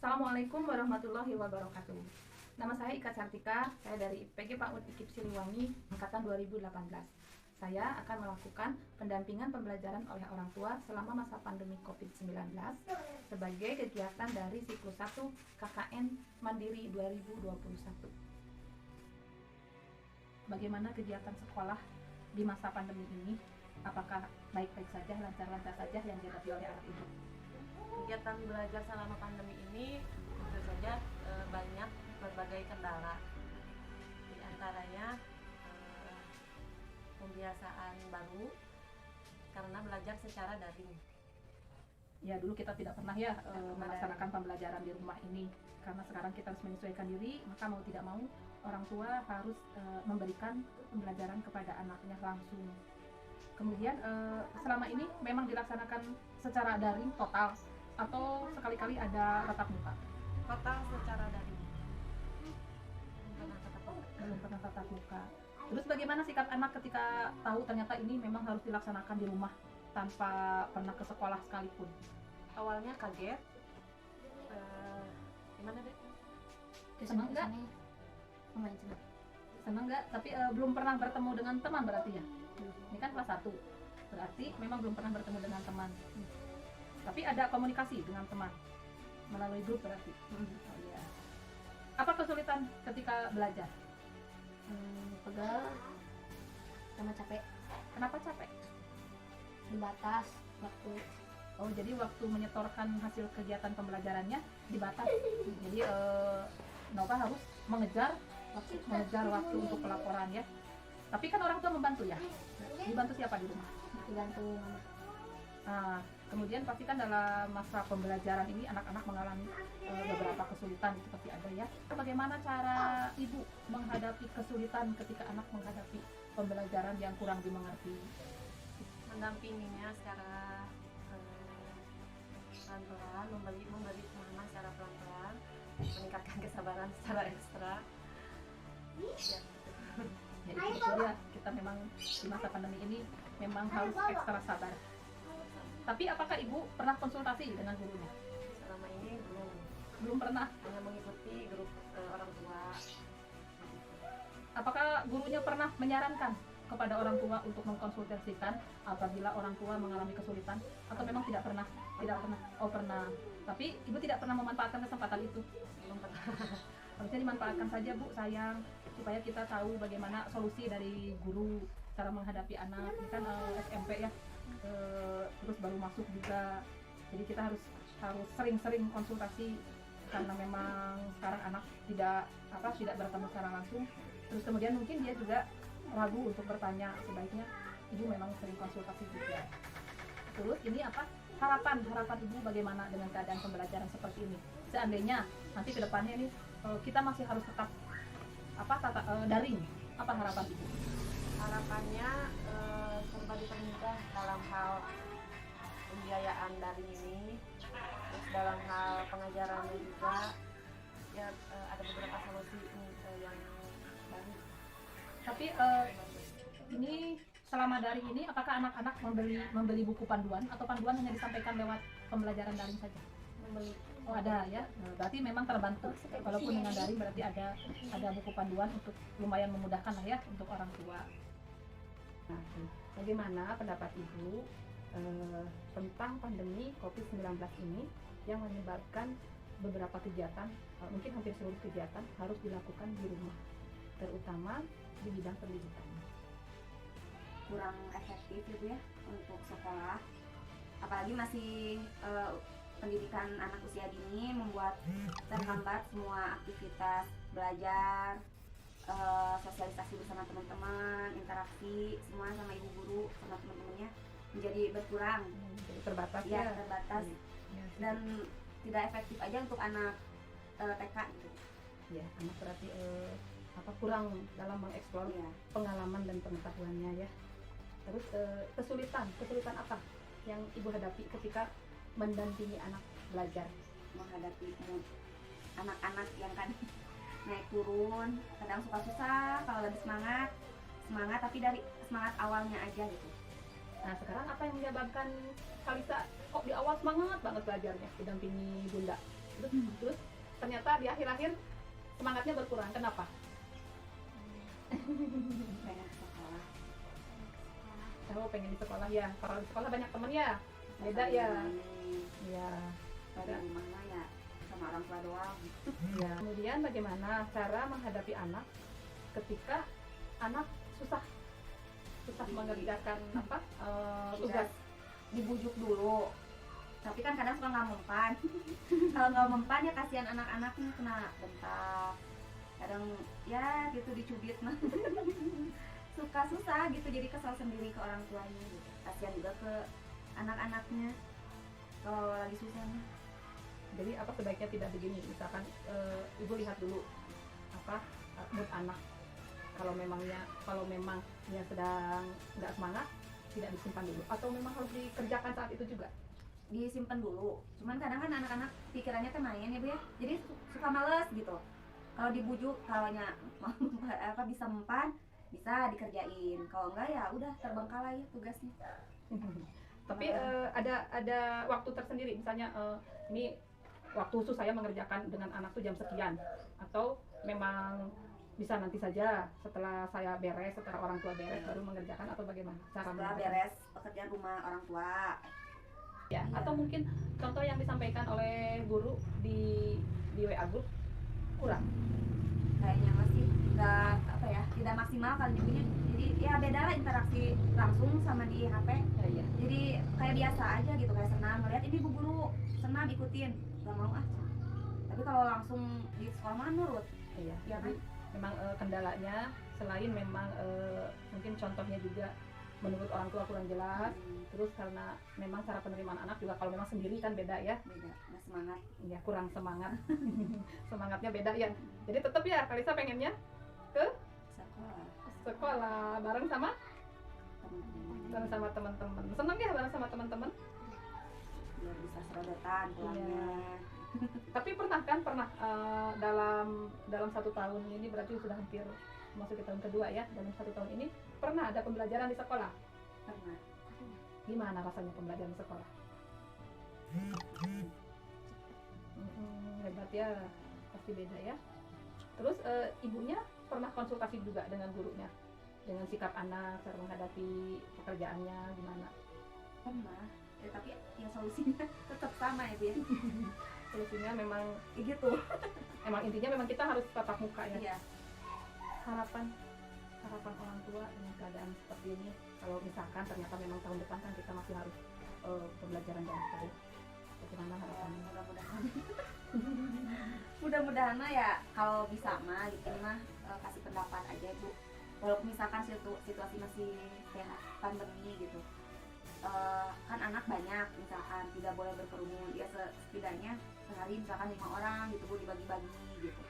Assalamualaikum warahmatullahi wabarakatuh. Nama saya Ika Sartika, saya dari IPG PAUD IKIP Siliwangi, Angkatan 2018. Saya akan melakukan pendampingan pembelajaran oleh orang tua selama masa pandemi COVID-19 sebagai kegiatan dari siklus 1 KKN Mandiri 2021. Bagaimana kegiatan sekolah di masa pandemi ini? Apakah baik-baik saja, lancar-lancar saja yang dihadapi oleh anak ibu? Kegiatan belajar selama pandemi ini tentu saja banyak berbagai kendala. Di antaranya pembiasaan baru karena belajar secara daring. Ya, dulu kita tidak pernah melaksanakan pembelajaran di rumah ini. Karena sekarang kita harus menyesuaikan diri, maka mau tidak mau orang tua harus memberikan pembelajaran kepada anaknya langsung. Kemudian selama ini memang dilaksanakan secara daring total atau sekali-kali ada tatap muka? Total secara daring. Belum pernah tatap muka. Terus bagaimana sikap anak ketika tahu ternyata ini memang harus dilaksanakan di rumah tanpa pernah ke sekolah sekalipun? Awalnya kaget. Gimana deh? Senang nggak? Senang nggak? Tapi belum pernah bertemu dengan teman berarti ya? Ini kan kelas 1, berarti memang belum pernah bertemu dengan teman. Tapi ada komunikasi dengan teman melalui grup berarti. Oh, iya. Apa kesulitan ketika belajar? Pegal sama capek. Kenapa capek? Dibatas waktu. Oh, jadi waktu menyetorkan hasil kegiatan pembelajarannya dibatas. Jadi Nova harus mengejar waktu untuk pelaporan ya. Tapi kan orang tua membantu ya. Dibantu siapa di rumah? Dibantu mama. Nah, kemudian pasti kan dalam masa pembelajaran ini anak-anak mengalami beberapa kesulitan, itu pasti ada ya. Bagaimana cara ibu menghadapi kesulitan ketika anak menghadapi pembelajaran yang kurang dimengerti? Mendampinginya secara pelan-pelan, memberi pemahaman secara pelan-pelan, meningkatkan kesabaran secara ekstra. Ya. Ya, itu ya, kita memang di masa pandemi ini memang harus ekstra sabar. Tapi apakah ibu pernah konsultasi dengan gurunya? Selama ini Belum pernah. hanya mengikuti grup orang tua. Apakah gurunya pernah menyarankan kepada orang tua untuk mengkonsultasikan apabila orang tua mengalami kesulitan, atau memang tidak pernah? Tidak pernah. Oh, pernah. Tapi ibu tidak pernah memanfaatkan kesempatan itu. Belum pernah. Harusnya dimanfaatkan saja, Bu, sayang, supaya kita tahu bagaimana solusi dari guru cara menghadapi anak. Ini kan SMP ya, terus baru masuk juga. Jadi kita harus sering-sering konsultasi karena memang sekarang anak tidak bertemu secara langsung. Terus kemudian mungkin dia juga ragu untuk bertanya, sebaiknya ibu memang sering konsultasi juga. Terus ini harapan ibu bagaimana dengan keadaan pembelajaran seperti ini? Seandainya nanti ke depannya nih kita masih harus tetap daring, apa harapan ibu? Harapannya serba dipermudah dalam hal pembiayaan daring ini, terus dalam hal pengajarannya juga ya, ada beberapa solusi yang baru. Tapi ini selama daring ini apakah anak-anak membeli buku panduan atau panduan hanya disampaikan lewat pembelajaran daring saja? Membeli. Oh, ada ya. Berarti memang terbantu. Walaupun dengan daring berarti ada buku panduan untuk lumayan memudahkan lah ya untuk orang tua. Nah, bagaimana pendapat ibu tentang pandemi COVID-19 ini yang menyebabkan beberapa kegiatan, mungkin hampir seluruh kegiatan harus dilakukan di rumah, terutama di bidang pendidikan? Kurang efektif gitu ya untuk sekolah. Apalagi masih pendidikan anak usia dini, membuat terhambat semua aktivitas belajar, sosialisasi bersama teman-teman, interaksi semua sama ibu guru sama teman-temannya menjadi berkurang. Jadi terbatas ya. Terbatas ya, dan tidak efektif aja untuk anak TK gitu. Ya, anak berarti kurang dalam mengeksplor Ya. pengalaman dan pengetahuannya ya. Terus kesulitan apa yang ibu hadapi ketika mendampingi anak belajar? Menghadapi anak-anak yang kan naik turun, kadang suka susah, kalau lebih semangat tapi dari semangat awalnya aja gitu. Nah, sekarang apa yang menyebabkan Kalisa kok di awal semangat banget belajarnya didampingi Bunda? Terus ternyata di akhir-akhir semangatnya berkurang. Kenapa? pengen ke sekolah. Kamu pengen di sekolah ya. Kalau di sekolah banyak teman ya. Beda ya. Iya. Dari rumah mah ya sama orang tua doang. Ya. Kemudian bagaimana cara menghadapi anak ketika anak susah mengerjakan apa tugas? Dibujuk dulu, tapi kan kadang suka nggak mempan. Kalau nggak mempan ya kasihan anak-anaknya kena bentak, kadang ya gitu dicubit mah. Suka susah gitu, jadi kesal sendiri ke orang tuanya gitu. Kasihan juga ke anak-anaknya kalau lagi susah nih. Jadi apa sebaiknya tidak begini, misalkan ibu lihat dulu apa mood anak. Kalau memang dia sedang nggak semangat, tidak disimpan dulu, atau memang harus dikerjakan saat itu juga. Disimpan dulu, cuman kadang kan anak-anak pikirannya kan main ya Bu ya, jadi suka males gitu. Kalau dibujuk, kalau apa bisa mempan, bisa dikerjain. Kalau enggak ya udah terbengkalai ya tugasnya. Tapi ada waktu tersendiri, misalnya ini waktu khusus saya mengerjakan dengan anak tuh jam sekian, atau memang bisa nanti saja setelah saya beres, setelah orang tua beres baru mengerjakan, atau bagaimana cara Setelah mengerjakan? beres pekerjaan rumah orang tua. Ya, Iya. atau mungkin contoh yang disampaikan oleh guru di WA group kurang. Kayaknya masih nggak apa ya, tidak maksimal kali ibunya. Jadi ya beda lah interaksi langsung sama di HP. Ya, iya. Jadi kayak biasa aja gitu, kayak senang ngeliat ini bu guru, senang ikutin, nggak mau ah. Tapi kalau langsung di sekolah mah nurut. Iya. Ya Jadi kan? memang kendalanya selain memang mungkin contohnya juga menurut orang tua kurang jelas, terus karena memang cara penerimaan anak juga kalau memang sendiri kan beda ya. Beda, nggak semangat. Ya kurang semangat. Semangatnya beda ya. Jadi tetap ya Kalisa pengennya ke Sekolah. sekolah bareng sama Teman-teman. teman-teman. Senang ya bareng sama teman-teman. Biar bisa serodotan pulangnya. Tapi pernah dalam 1 tahun ini, berarti sudah hampir masuk ke tahun kedua ya, dalam 1 tahun ini pernah ada pembelajaran di sekolah. Pernah. Gimana rasanya pembelajaran di sekolah? Hebat ya, pasti beda ya. Terus ibunya pernah konsultasi juga dengan gurunya, dengan sikap anak, cara menghadapi pekerjaannya gimana? Pernah. Ya, tapi ya solusinya tetap sama ya Bu ya. Solusinya memang Gitu. intinya memang kita harus tatap muka ya. Iya. Harapan orang tua dengan keadaan seperti ini, kalau misalkan ternyata memang tahun depan kan kita masih harus pembelajaran jarak jauh, bagaimana harapannya? Mudah-mudahan. Mudah-mudahan mah ya kalau bisa mah gitu mah kasih pendapat aja Bu. Walaupun misalkan situasi masih kayak pandemi gitu. Kan anak banyak, misalkan tidak boleh berkerumun, ya setidaknya sehari misalkan 5 orang gitu Bu, dibagi-bagi gitu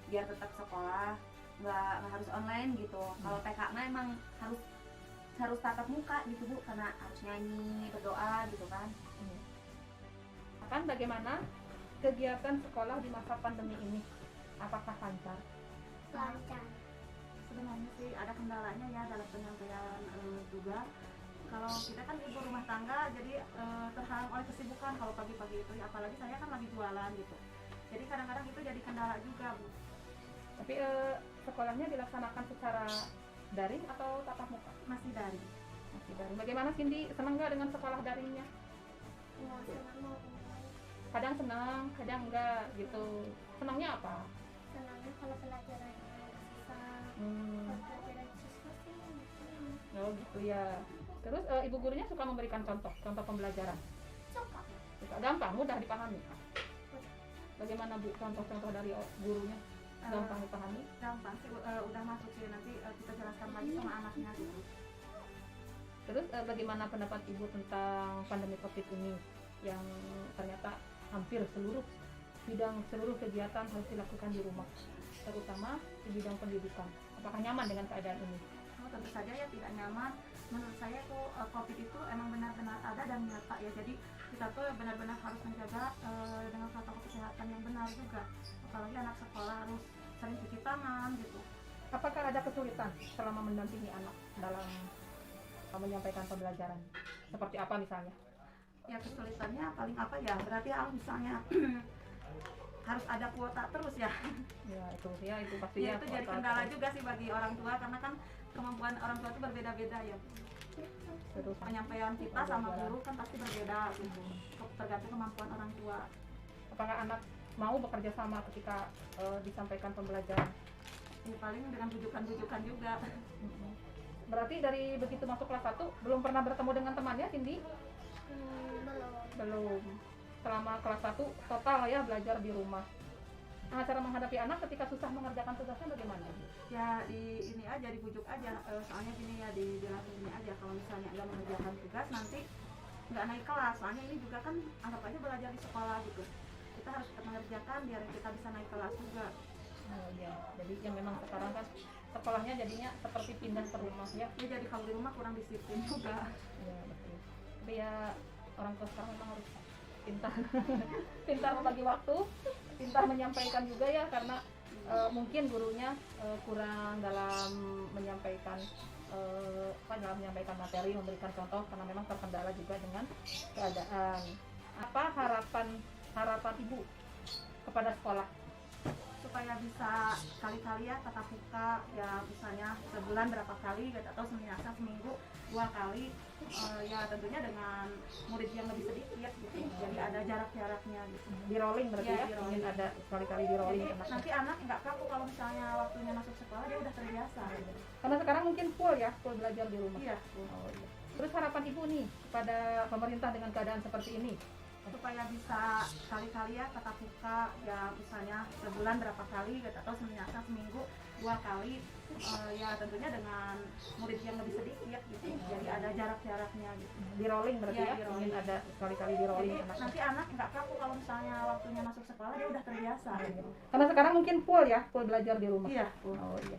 biar tetap sekolah, nggak harus online gitu. Kalau TK mah emang harus tatap muka gitu Bu, karena harus nyanyi, berdoa gitu kan. Akan bagaimana kegiatan sekolah di masa pandemi ini? Apakah lancar? Lancar. Sebenarnya sih ada kendalanya ya dalam penyampaian juga. Kalau kita kan ibu rumah tangga, jadi terhalang oleh kesibukan kalau pagi-pagi itu ya, apalagi saya kan lagi jualan gitu. Jadi kadang-kadang itu jadi kendala juga Bu. Tapi sekolahnya dilaksanakan secara daring atau tatap muka? Masih dari. Masih daring. Bagaimana Cindy, senang nggak dengan sekolah daringnya? Nggak senang mau mulai. Kadang senang, kadang enggak gitu. Senangnya apa? Senangnya kalau pelajarannya nggak susah. Kalau pelajaran susah sih gitu. Oh gitu ya. Terus ibu gurunya suka memberikan contoh pembelajaran. Suka. Suka gampang, mudah dipahami. Bagaimana Bu contoh-contoh dari gurunya? Gampang dipahami? Gampang sih, udah masuk sih, nanti kita jelaskan lagi sama anaknya gitu. Terus bagaimana pendapat Ibu tentang pandemi COVID ini yang ternyata hampir seluruh kegiatan harus dilakukan di rumah, terutama di bidang pendidikan. Apakah nyaman dengan keadaan ini? Tentu saja ya tidak nyaman. Menurut saya tuh COVID itu emang benar-benar ada dan nyata ya. Jadi kita tuh benar-benar harus menjaga dengan protokol kesehatan yang benar juga. Apalagi anak sekolah harus sering cuci tangan gitu. Apakah ada kesulitan selama mendampingi anak dalam menyampaikan pembelajaran? Seperti apa misalnya? Ya kesulitannya paling apa ya? Berarti misalnya harus ada kuota terus ya. Ya itu pasti Ya itu jadi kendala juga sih bagi orang tua karena kan kemampuan orang tua itu berbeda-beda ya. terus Penyampaian kita sama guru kan pasti berbeda gitu. Tergantung kemampuan orang tua. apakah anak mau bekerja sama ketika disampaikan pembelajaran? Ya paling dengan bujukan-bujukan juga. Berarti dari begitu masuk kelas 1 belum pernah bertemu dengan temannya, Cindy? Belum. Selama kelas 1 total ya belajar di rumah. Nah, cara menghadapi anak ketika susah mengerjakan tugasnya bagaimana? Ya di ini aja, dibujuk aja. Soalnya gini ya, dibilang gini aja, kalau misalnya nggak mengerjakan tugas nanti nggak naik kelas. Soalnya ini juga kan anggap aja belajar di sekolah gitu. Kita harus tetap mengerjakan biar kita bisa naik kelas juga. Oh iya, jadi yang memang sekarang kan sekolahnya jadinya seperti pindah ke rumah ya. Ya jadi kalau di rumah kurang disiplin juga. Iya betul. Tapi ya orang tua sekarang memang harus pintar, pintar membagi waktu, pintar menyampaikan juga ya karena mungkin gurunya kurang dalam menyampaikan dalam menyampaikan materi, memberikan contoh karena memang terkendala juga dengan keadaan. Apa harapan ibu kepada sekolah? Supaya bisa kali-kali ya tatap muka, ya misalnya sebulan berapa kali gitu, atau seminggu 2 kali, ya tentunya dengan murid yang lebih sedikit gitu, jadi ada jarak-jaraknya gitu. Di rolling berarti Iya, ya, di rolling. ingin ada sekali-kali di rolling Jadi anaknya. nanti anak nggak kaku kalau misalnya waktunya masuk sekolah dia udah terbiasa. Karena sekarang mungkin full ya, full belajar di rumah. Iya, Oh, iya. Terus harapan ibu nih kepada pemerintah dengan keadaan seperti ini? supaya bisa kali-kali ya tatap muka, ya misalnya sebulan berapa kali gitu, atau seminggu 2 kali, ya tentunya dengan murid yang lebih sedikit gitu, jadi ada jarak-jaraknya gitu. Di rolling berarti Iya, ya, di rolling. ingin ada sekali-kali di rolling Jadi anaknya. nanti anak nggak kaku kalau misalnya waktunya masuk sekolah dia udah terbiasa. Karena sekarang mungkin full ya, full belajar di rumah. Iya. Oh iya.